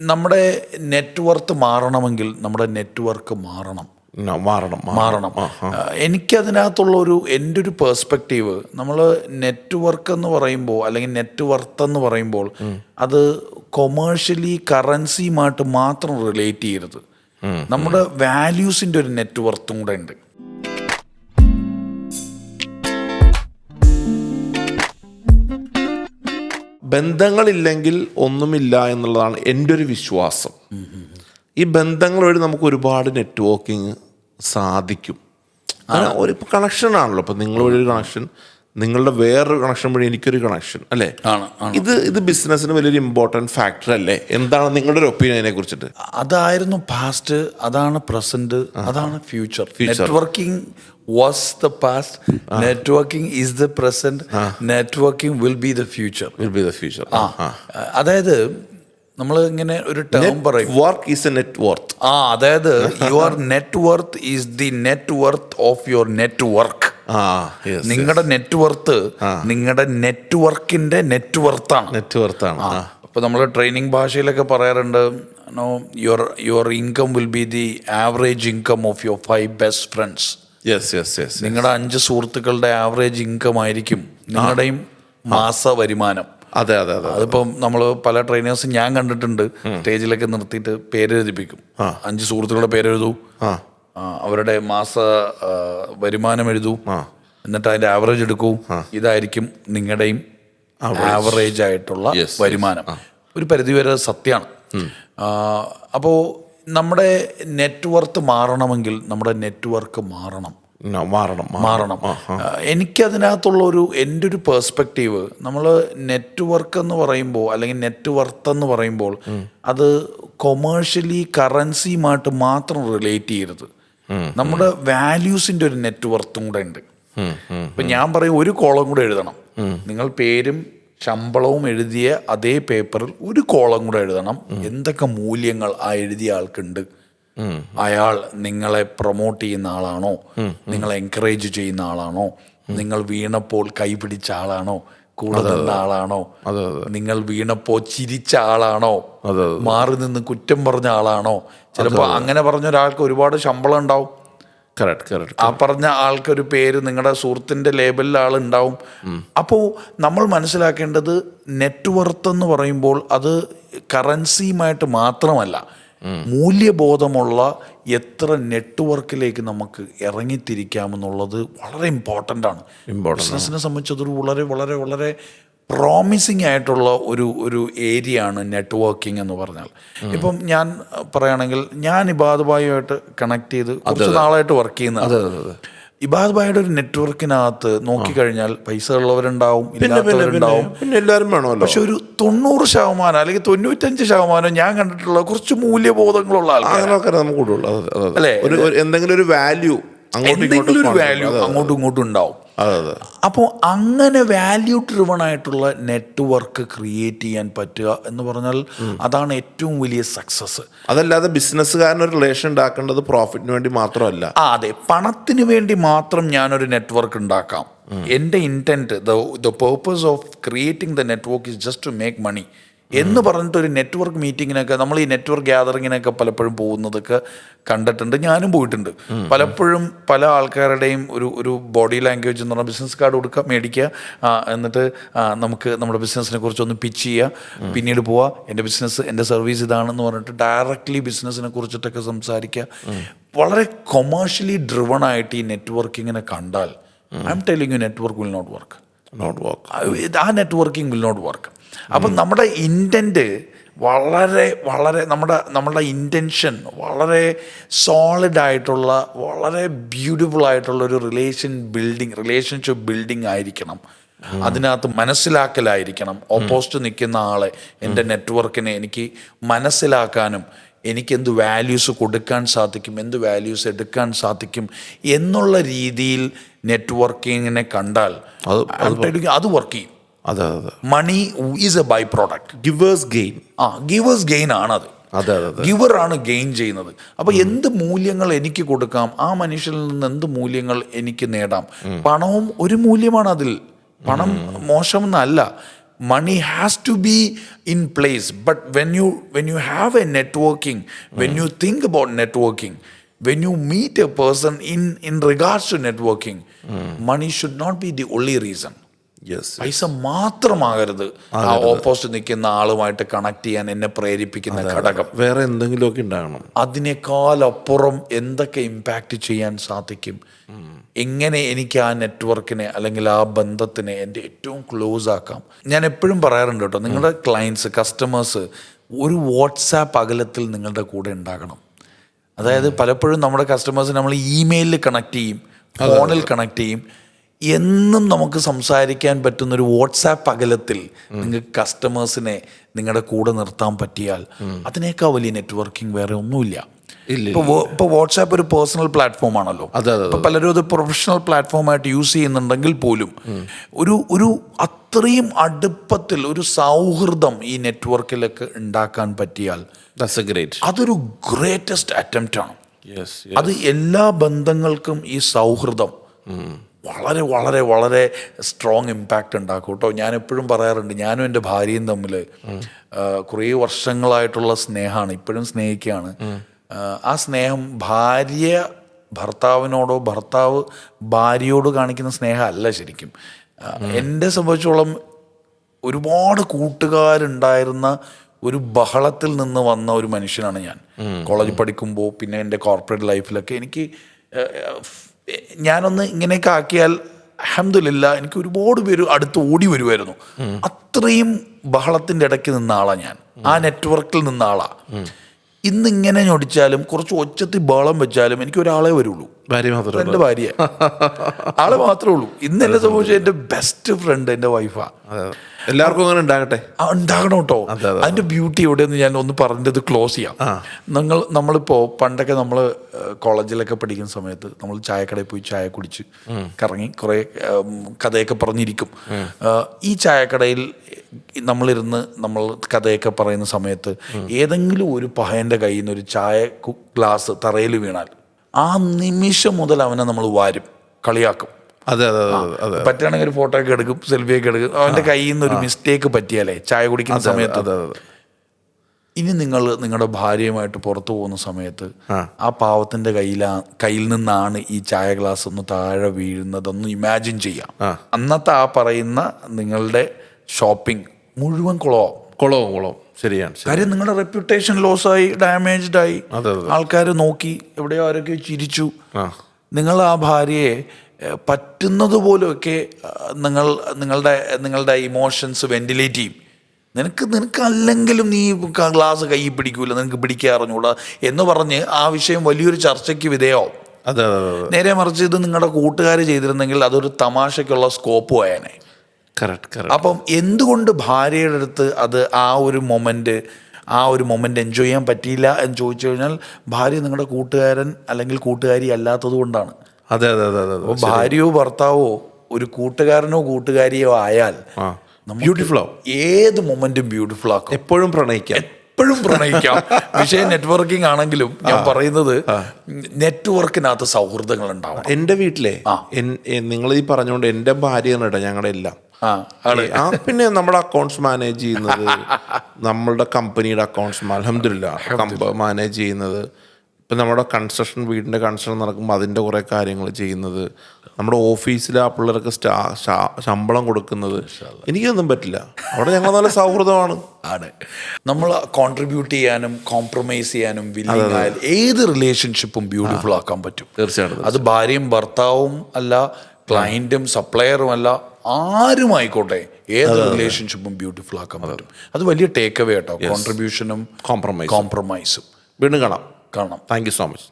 നമ്മുടെ നെറ്റ്വർത്ത് മാറണമെങ്കിൽ നമ്മുടെ നെറ്റ്വർക്ക് മാറണം. എനിക്കതിനകത്തുള്ള എൻ്റെ ഒരു പേഴ്സ്പെക്റ്റീവ്, നമ്മൾ നെറ്റ്വർക്ക് എന്ന് പറയുമ്പോൾ അല്ലെങ്കിൽ നെറ്റ്വർത്ത് എന്ന് പറയുമ്പോൾ അത് കൊമേഴ്ഷ്യലി കറൻസിയുമായിട്ട് മാത്രം റിലേറ്റ് ചെയ്യരുത്. നമ്മുടെ വാല്യൂസിൻ്റെ ഒരു നെറ്റ്വർത്തും കൂടെ ഉണ്ട്. ബന്ധങ്ങളില്ലെങ്കിൽ ഒന്നുമില്ല എന്നുള്ളതാണ് എൻ്റെ ഒരു വിശ്വാസം. ഈ ബന്ധങ്ങൾ വഴി നമുക്ക് ഒരുപാട് നെറ്റ്വർക്കിംഗ് സാധിക്കും. ഒരു കണക്ഷനാണല്ലോ. ഇപ്പം നിങ്ങൾ വഴി ഒരു കണക്ഷൻ, നിങ്ങളുടെ വേറൊരു കണക്ഷൻ വഴി എനിക്കൊരു കണക്ഷൻ, അല്ലേ? ഇത് ബിസിനസ്സിന് വലിയൊരു ഇമ്പോർട്ടൻറ്റ് ഫാക്ടർ അല്ലേ? എന്താണ് നിങ്ങളുടെ ഒരു ഒപ്പീനിയൻ അതിനെ കുറിച്ചിട്ട്? അതായിരുന്നു പാസ്റ്റ്, അതാണ് പ്രസന്റ്, അതാണ് future. Networking was the past, networking is the present, networking will be the future. അതായത് നമ്മൾ ഇങ്ങനെ ഒരു ടേം പറയും, work is a net worth. അതായത് your net worth is the net worth of your network. നിങ്ങളുടെ net worth നിങ്ങളുടെ നെറ്റ്വർക്കിന്റെ നെറ്റ്വർത്താണ്. അപ്പൊ നമ്മൾ ട്രെയിനിങ് ഭാഷയിലൊക്കെ പറയാറുണ്ട്, your income will be the average income of your 5 best friends. നിങ്ങളുടെ 5 സുഹൃത്തുക്കളുടെ ആവറേജ് ഇൻകം ആയിരിക്കും നിങ്ങളുടെയും മാസ വരുമാനം. അതെ. അതിപ്പം നമ്മൾ പല ട്രെയിനേഴ്സും ഞാൻ കണ്ടിട്ടുണ്ട്, സ്റ്റേജിലൊക്കെ നിർത്തിയിട്ട് പേരെഴുതിപ്പിക്കും. 5 സുഹൃത്തുക്കളുടെ പേരെഴുതൂ, അവരുടെ മാസ വരുമാനം എഴുതൂ, എന്നിട്ട് അതിന്റെ ആവറേജ് എടുക്കൂ. ഇതായിരിക്കും നിങ്ങളുടെയും ആവറേജ് ആയിട്ടുള്ള വരുമാനം. ഒരു പരിധിവരെ സത്യമാണ്. അപ്പോൾ നമ്മുടെ നെറ്റ്വർത്ത് മാറണമെങ്കിൽ നമ്മുടെ നെറ്റ്വർക്ക് മാറണം. എനിക്കതിനകത്തുള്ള എൻ്റെ ഒരു പേഴ്സ്പെക്റ്റീവ്, നമ്മൾ നെറ്റ്വർക്ക് എന്ന് പറയുമ്പോൾ അല്ലെങ്കിൽ നെറ്റ്വർത്ത് എന്ന് പറയുമ്പോൾ അത് കൊമേഴ്ഷ്യലി കറൻസിയുമായിട്ട് മാത്രം റിലേറ്റ് ചെയ്യരുത്. നമ്മുടെ വാല്യൂസിൻ്റെ ഒരു നെറ്റ്വർത്തും കൂടെ ഉണ്ട്. ഇപ്പം ഞാൻ പറയും, ഒരു കോളം കൂടെ എഴുതണം. നിങ്ങൾ പേരും ശമ്പളവും എഴുതിയ അതേ പേപ്പറിൽ ഒരു കോളം കൂടെ എഴുതണം. എന്തൊക്കെ മൂല്യങ്ങൾ ആ എഴുതിയ ആൾക്കുണ്ട്. അയാൾ നിങ്ങളെ പ്രൊമോട്ട് ചെയ്യുന്ന ആളാണോ, നിങ്ങളെ എൻകറേജ് ചെയ്യുന്ന ആളാണോ, നിങ്ങൾ വീണപ്പോൾ കൈപിടിച്ച ആളാണോ, കൂടെ നിന്ന ആളാണോ, നിങ്ങൾ വീണപ്പോൾ ചിരിച്ച ആളാണോ, മാറി നിന്ന് കുറ്റം പറഞ്ഞ ആളാണോ. ചിലപ്പോൾ അങ്ങനെ പറഞ്ഞ ഒരാൾക്ക് ഒരുപാട് ശമ്പളം ഉണ്ടാവും. ആ പറഞ്ഞ ആൾക്കൊരു പേര് നിങ്ങളുടെ സുഹൃത്തിന്റെ ലേബലിൽ ആളുണ്ടാവും. അപ്പോൾ നമ്മൾ മനസ്സിലാക്കേണ്ടത്, നെറ്റ്വർത്ത് എന്ന് പറയുമ്പോൾ അത് കറൻസിയുമായിട്ട് മാത്രമല്ല, മൂല്യബോധമുള്ള എത്ര നെറ്റ്വർക്കിലേക്ക് നമുക്ക് ഇറങ്ങിത്തിരിക്കാമെന്നുള്ളത് വളരെ ഇമ്പോർട്ടൻ്റ് ആണ്. ബിസിനസ്സിനെ സംബന്ധിച്ചതൊരു വളരെ വളരെ വളരെ പ്രോമിസിങ് ആയിട്ടുള്ള ഒരു ഏരിയ ആണ് നെറ്റ്വർക്കിംഗ് എന്ന് പറഞ്ഞാൽ. ഇപ്പം ഞാൻ പറയുകയാണെങ്കിൽ, ഞാൻ ഇബാദ് ഭായിയുമായിട്ട് കണക്ട് ചെയ്ത് കുറച്ച് നാളായിട്ട് വർക്ക് ചെയ്യുന്നതാണ്. ഇബാദ് ഭായിയുടെ ഒരു നെറ്റ്വർക്കിനകത്ത് നോക്കിക്കഴിഞ്ഞാൽ പൈസ ഉള്ളവരുണ്ടാവും, ഇല്ലാത്തവരുണ്ടാവും, പക്ഷെ ഒരു 90% അല്ലെങ്കിൽ 95% ഞാൻ കണ്ടിട്ടുള്ള കുറച്ച് മൂല്യബോധങ്ങളുള്ള ആൾക്കാർ, അല്ലേ? എന്തെങ്കിലും ഒരു വാല്യൂ അങ്ങോട്ടും ഇങ്ങോട്ടും ഉണ്ടാവും. അപ്പോൾ അങ്ങനെ വാല്യൂ ഡ്രിവൺ ആയിട്ടുള്ള നെറ്റ്വർക്ക് ക്രിയേറ്റ് ചെയ്യാൻ പറ്റുക എന്ന് പറഞ്ഞാൽ അതാണ് ഏറ്റവും വലിയ സക്സസ്. അതല്ലാതെ ബിസിനസ്സുകാരനൊരു റിലേഷൻ ഉണ്ടാക്കേണ്ടത് പ്രോഫിറ്റിന് വേണ്ടി മാത്രമല്ല. അതെ, പണത്തിന് വേണ്ടി മാത്രം ഞാനൊരു നെറ്റ്വർക്ക് ഉണ്ടാക്കാം. എൻ്റെ intent, the purpose of creating the network is just to make money എന്ന് പറഞ്ഞിട്ട് ഒരു നെറ്റ്വർക്ക് മീറ്റിങ്ങിനൊക്കെ, നമ്മൾ ഈ നെറ്റ്വർക്ക് ഗ്യാതറിങ്ങിനൊക്കെ പലപ്പോഴും പോകുന്നതൊക്കെ കണ്ടിട്ടുണ്ട്. ഞാനും പോയിട്ടുണ്ട്. പലപ്പോഴും പല ആൾക്കാരുടെയും ഒരു ബോഡി ലാംഗ്വേജ് എന്ന് പറഞ്ഞാൽ, ബിസിനസ് കാർഡ് കൊടുക്കുക, മേടിക്കുക, എന്നിട്ട് നമുക്ക് നമ്മുടെ ബിസിനസ്സിനെ കുറിച്ചൊന്ന് പിച്ച് ചെയ്യുക, പിന്നീട് പോവുക, എൻ്റെ ബിസിനസ്, എൻ്റെ സർവീസ് ഇതാണെന്ന് പറഞ്ഞിട്ട് ഡയറക്റ്റ്ലി ബിസിനസ്സിനെ കുറിച്ചിട്ടൊക്കെ സംസാരിക്കുക. വളരെ കൊമേഴ്ഷ്യലി ഡ്രിവൺ ആയിട്ട് ഈ നെറ്റ്വർക്കിങ്ങിനെ കണ്ടാൽ, I am telling you, network will not work. ആ നെറ്റ്വർക്കിംഗ് വിൽ നോട്ട് വർക്ക്. അപ്പം നമ്മുടെ ഇൻറ്റൻറ്റ് വളരെ വളരെ നമ്മുടെ ഇൻറ്റൻഷൻ സോളിഡ് ആയിട്ടുള്ള, വളരെ ബ്യൂട്ടിഫുൾ ആയിട്ടുള്ള ഒരു റിലേഷൻഷിപ്പ് ബിൽഡിംഗ് ആയിരിക്കണം. അതിനകത്ത് മനസ്സിലാക്കലായിരിക്കണം. ഓപ്പോസിറ്റ് നിൽക്കുന്ന ആളെ, എൻ്റെ നെറ്റ്വർക്കിനെ എനിക്ക് മനസ്സിലാക്കാനും എനിക്കെന്ത് വാല്യൂസ് കൊടുക്കാൻ സാധിക്കും, എന്ത് വാല്യൂസ് എടുക്കാൻ സാധിക്കും എന്നുള്ള രീതിയിൽ നെറ്റ്വർക്കിങ്ങിനെ കണ്ടാൽ അത് വർക്ക് ചെയ്യും. Money is a by product. Givers gain ആണത്. ഗിവറാണ് ഗെയിൻ ചെയ്യുന്നത്. അപ്പോൾ എന്ത് മൂല്യങ്ങൾ എനിക്ക് കൊടുക്കാം, ആ മനുഷ്യനിൽ നിന്ന് എന്ത് മൂല്യങ്ങൾ എനിക്ക് നേടാം. പണവും ഒരു മൂല്യമാണ് അതിൽ. പണം മോശമെന്നല്ല, money has to be in place, but when you have a networking, when you think about networking, when you meet a person in regards to networking, money should not be the only reason. Yes. പൈസ മാത്രമാകരുത് ആ opposite നിൽക്കുന്ന ആളുമായിട്ട് connect ചെയ്യാൻ എന്നെ പ്രേരിപ്പിക്കുന്ന ഘടകം. വേറെ എന്തെങ്കിലുമൊക്കെ ഉണ്ടാകണം. അതിനേക്കാൾ അപ്പുറം എന്തൊക്കെ ഇമ്പാക്റ്റ് ചെയ്യാൻ സാധിക്കും, എങ്ങനെ എനിക്ക് ആ നെറ്റ്വർക്കിനെ അല്ലെങ്കിൽ ആ ബന്ധത്തിനെ എൻ്റെ ഏറ്റവും ക്ലോസ് ആക്കാം. ഞാൻ എപ്പോഴും പറയാറുണ്ട് കേട്ടോ, നിങ്ങളുടെ ക്ലയൻസ്, കസ്റ്റമേഴ്സ് ഒരു വാട്സാപ്പ് അകലത്തിൽ നിങ്ങളുടെ കൂടെ ഉണ്ടാകണം. അതായത് പലപ്പോഴും നമ്മുടെ കസ്റ്റമേഴ്സ് നമ്മൾ ഇമെയിലിൽ കണക്ട് ചെയ്യും, ഫോണിൽ കണക്ട് ചെയ്യും. എന്നും നമുക്ക് സംസാരിക്കാൻ പറ്റുന്നൊരു വാട്സാപ്പ് അകലത്തിൽ നിങ്ങൾക്ക് കസ്റ്റമേഴ്സിനെ നിങ്ങളുടെ കൂടെ നിർത്താൻ പറ്റിയാൽ അതിനേക്കാൾ വലിയ നെറ്റ്വർക്കിംഗ് വേറെ ഒന്നുമില്ല. ഇപ്പോൾ വാട്സാപ്പ് ഒരു പേഴ്സണൽ പ്ലാറ്റ്ഫോം ആണല്ലോ. ഇപ്പൊ പലരും അത് പ്രൊഫഷണൽ പ്ലാറ്റ്ഫോമായിട്ട് യൂസ് ചെയ്യുന്നുണ്ടെങ്കിൽ പോലും ഒരു അത്രയും അടുപ്പത്തിൽ ഒരു സൗഹൃദം ഈ നെറ്റ്വർക്കിലൊക്കെ ഉണ്ടാക്കാൻ പറ്റിയാൽ അതൊരു ഗ്രേറ്റസ്റ്റ് അറ്റംപ്റ്റ് ആണ്. അത് എല്ലാ ബന്ധങ്ങൾക്കും ഈ സൗഹൃദം വളരെ വളരെ വളരെ സ്ട്രോങ് ഇമ്പാക്റ്റ് ഉണ്ടാക്കും കേട്ടോ. ഞാൻ എപ്പോഴും പറയാറുണ്ട്, ഞാനും എൻ്റെ ഭാര്യയും തമ്മിൽ കുറേ വർഷങ്ങളായിട്ടുള്ള സ്നേഹമാണ്, ഇപ്പോഴും സ്നേഹിക്കുകയാണ്. ആ സ്നേഹം ഭാര്യ ഭർത്താവിനോടോ ഭർത്താവ് ഭാര്യയോട് കാണിക്കുന്ന സ്നേഹമല്ല ശരിക്കും. എന്നെ സംബന്ധിച്ചോളം ഒരുപാട് കൂട്ടുകാരുണ്ടായിരുന്ന ഒരു ബഹളത്തിൽ നിന്ന് വന്ന ഒരു മനുഷ്യനാണ് ഞാൻ. കോളേജിൽ പഠിക്കുമ്പോൾ പിന്നെ എൻ്റെ കോർപ്പറേറ്റ് ലൈഫിലൊക്കെ എനിക്ക് ഞാനൊന്ന് ഇങ്ങനെയൊക്കെ ആക്കിയാൽ അൽഹംദുലില്ലാ എനിക്ക് ഒരുപാട് പേര് അടുത്ത് ഓടി വരുമായിരുന്നു. അത്രയും ബഹളത്തിൻ്റെ ഇടയ്ക്ക് നിന്ന ആളാണ് ഞാൻ, ആ നെറ്റ്വർക്കിൽ നിന്ന ആളാ. ഇന്നിങ്ങനെ ഞൊടിച്ചാലും കുറച്ച് ഒച്ചത്തിൽ ബഹളം വെച്ചാലും എനിക്ക് ഒരാളെ വരുള്ളൂ, എൻ്റെ ഭാര്യ. ആളെ മാത്രമേ ഉള്ളൂ. ഇന്ന് എന്നെ സംബന്ധിച്ച എൻ്റെ ബെസ്റ്റ് ഫ്രണ്ട് എൻ്റെ വൈഫാ. എല്ലാവർക്കും അങ്ങനെ ഉണ്ടാകട്ടെ, ഉണ്ടാകണം കേട്ടോ. അതിൻ്റെ ബ്യൂട്ടി എവിടെയെന്ന് ഞാൻ ഒന്ന് പറഞ്ഞത് ക്ലോസ് ചെയ്യാം. നമ്മളിപ്പോൾ പണ്ടൊക്കെ നമ്മൾ കോളേജിലൊക്കെ പഠിക്കുന്ന സമയത്ത് നമ്മൾ ചായക്കടയിൽ പോയി ചായ കുടിച്ച് കറങ്ങി കുറേ കഥയൊക്കെ പറഞ്ഞിരിക്കും. ഈ ചായക്കടയിൽ നമ്മളിരുന്ന് നമ്മൾ കഥയൊക്കെ പറയുന്ന സമയത്ത് ഏതെങ്കിലും ഒരു പഹയൻ്റെ കയ്യിൽ നിന്ന് ഒരു ചായ ഗ്ലാസ് തറയിൽ വീണാൽ ആ നിമിഷം മുതൽ അവനെ നമ്മൾ വാരും, കളിയാക്കും. പറ്റുകയാണെങ്കിൽ ഒരു ഫോട്ടോ ഒക്കെ എടുക്കും, സെൽഫിയൊക്കെ എടുക്കും. അവൻ്റെ കയ്യിൽ നിന്ന് ഒരു മിസ്റ്റേക്ക് പറ്റിയാലേ ചായ കുടിക്കുന്ന സമയത്ത്. ഇനി നിങ്ങൾ നിങ്ങളുടെ ഭാര്യയുമായിട്ട് പുറത്തു പോകുന്ന സമയത്ത് ആ പാവത്തിൻ്റെ കയ്യിൽ നിന്നാണ് ഈ ചായ ഗ്ലാസ് ഒന്ന് താഴെ വീഴുന്നതൊന്ന് ഇമാജിൻ ചെയ്യാം. അന്നത്തെ ആ പറയുന്ന നിങ്ങളുടെ ഷോപ്പിംഗ് മുഴുവൻ കുളവും. ശരിയാണ്. കാര്യം നിങ്ങളുടെ റെപ്യൂട്ടേഷൻ ലോസായി, ഡാമേജ്ഡ് ആയി. ആൾക്കാർ നോക്കി, എവിടെയോ ആരൊക്കെ ചിരിച്ചു. നിങ്ങൾ ആ ഭാര്യയെ പറ്റുന്നത് പോലെയൊക്കെ നിങ്ങളുടെ ഇമോഷൻസ് വെന്റിലേറ്റ് ചെയ്യും. നിനക്ക് അല്ലെങ്കിലും നീ ഗ്ലാസ് കൈ പിടിക്കൂല, നിനക്ക് പിടിക്കാൻ അറിഞ്ഞൂടാ എന്ന് പറഞ്ഞ് ആ വിഷയം വലിയൊരു ചർച്ചയ്ക്ക് വിധേയമാവും. നേരെ മറിച്ച് ഇത് നിങ്ങളുടെ കൂട്ടുകാർ ചെയ്തിരുന്നെങ്കിൽ അതൊരു തമാശയ്ക്കുള്ള സ്കോപ്പ് ആയേനെ. അപ്പം എന്തുകൊണ്ട് ഭാര്യയുടെ അടുത്ത് അത് ആ ഒരു മൊമെന്റ് എൻജോയ് ചെയ്യാൻ പറ്റിയില്ല എന്ന് ചോദിച്ചു കഴിഞ്ഞാൽ ഭാര്യ നിങ്ങളുടെ കൂട്ടുകാരൻ അല്ലെങ്കിൽ കൂട്ടുകാരി അല്ലാത്തത് കൊണ്ടാണ്. ഭാര്യയോ ഭർത്താവോ ഒരു കൂട്ടുകാരനോ കൂട്ടുകാരിയോ ആയാൽ ബ്യൂട്ടിഫുൾ ആവും. ഏത് മൊമെന്റും ബ്യൂട്ടിഫുൾ ആക്കും. എപ്പോഴും പ്രണയിക്കാം. വിഷയം നെറ്റ്വർക്കിംഗ് ആണെങ്കിലും ഞാൻ പറയുന്നത് നെറ്റ്വർക്കിനകത്ത് സൗഹൃദങ്ങൾ ഉണ്ടാവും. എൻ്റെ വീട്ടിലെ നിങ്ങൾ ഈ പറഞ്ഞുകൊണ്ട് എൻ്റെ ഭാര്യ കേട്ടോ ഞങ്ങളുടെ എല്ലാം. പിന്നെ നമ്മുടെ അക്കൗണ്ട്സ് മാനേജ് ചെയ്യുന്നത്, നമ്മളുടെ കമ്പനിയുടെ അക്കൗണ്ട്സ് അൽഹംദുലില്ലാ മാനേജ് ചെയ്യുന്നത്, ഇപ്പം നമ്മുടെ വീടിൻ്റെ കൺസ്ട്രക്ഷൻ നടക്കുമ്പോൾ അതിൻ്റെ കുറേ കാര്യങ്ങൾ ചെയ്യുന്നത്, നമ്മുടെ ഓഫീസിൽ ആ പിള്ളേർക്ക് ശമ്പളം കൊടുക്കുന്നത്, എനിക്കൊന്നും പറ്റില്ല. അവിടെ ഞങ്ങൾ നല്ല സൗഹൃദമാണ്. നമ്മൾ കോൺട്രിബ്യൂട്ട് ചെയ്യാനും കോംപ്രമൈസ് ചെയ്യാനും വില്ലിങ് ആയാൽ ഏത് റിലേഷൻഷിപ്പും ബ്യൂട്ടിഫുൾ ആക്കാൻ പറ്റും. തീർച്ചയായിട്ടും. അത് ഭാര്യയും ഭർത്താവും അല്ല, ക്ലയൻറ്റും സപ്ലയറും അല്ല, ആരുമായിക്കോട്ടെ ഏത് റിലേഷൻഷിപ്പും ബ്യൂട്ടിഫുൾ ആക്കാൻ പറ്റും. അത് വലിയ ടേക്ക് അവേ കേട്ടോ. കോൺട്രിബ്യൂഷനും കോംപ്രമൈസും. വീണ്ടും കാണാം. കാണാം. Thank you so much.